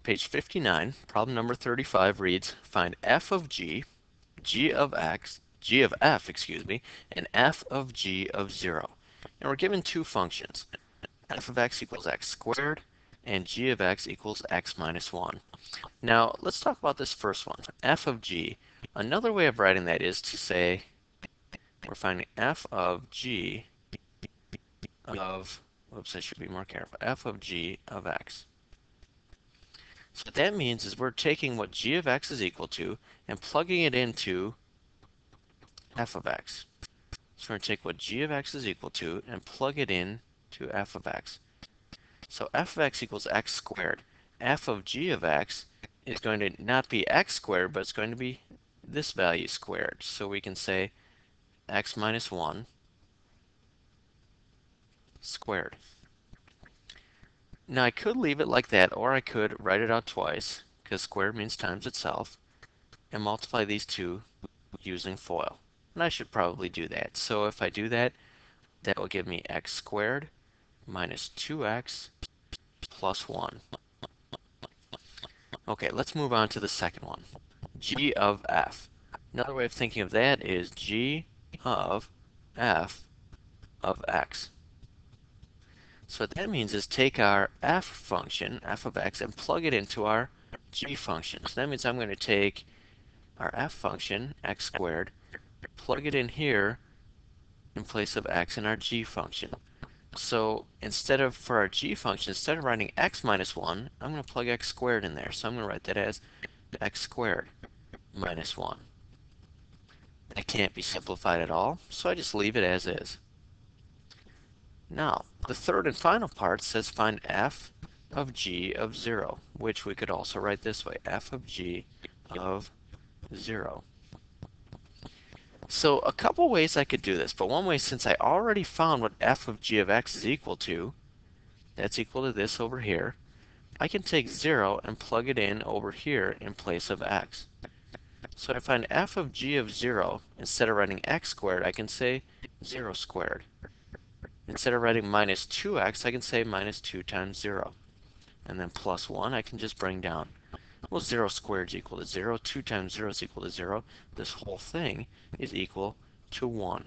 Page 59, problem number 35 reads, find f of g, g of x, g of f, excuse me, and f of g of 0. And we're given two functions, f of x equals x squared, and g of x equals x minus 1. Now, let's talk about this first one, f of g. Another way of writing that is to say, we're finding f of g of, whoops, I should be more careful, f of g of x. So what that means is we're taking what g of x is equal to and plugging it into f of x. So we're going to take what g of x is equal to and plug it in to f of x. So f of x equals x squared. F of g of x is going to not be x squared, but it's going to be this value squared. So we can say x minus 1 squared. Now I could leave it like that, or I could write it out twice, because squared means times itself, and multiply these two using FOIL. And I should probably do that. So if I do that, that will give me x squared minus 2x plus 1. Okay, let's move on to the second one. G of f. Another way of thinking of that is g of f of x. So what that means is take our f function, f of x, and plug it into our g function. So that means I'm going to take our f function, x squared, plug it in here in place of x in our g function. So for our g function, instead of writing x minus 1, I'm going to plug x squared in there. So I'm going to write that as x squared minus 1. That can't be simplified at all, so I just leave it as is. Now, the third and final part says find f of g of 0, which we could also write this way, f of g of 0. So a couple ways I could do this, but one way, since I already found what f of g of x is equal to, that's equal to this over here, I can take 0 and plug it in over here in place of x. So I find f of g of 0, instead of writing x squared, I can say 0 squared. Instead of writing minus 2x, I can say minus 2 times 0. And then plus 1, I can just bring down. Well, 0 squared is equal to 0. 2 times 0 is equal to 0. This whole thing is equal to 1.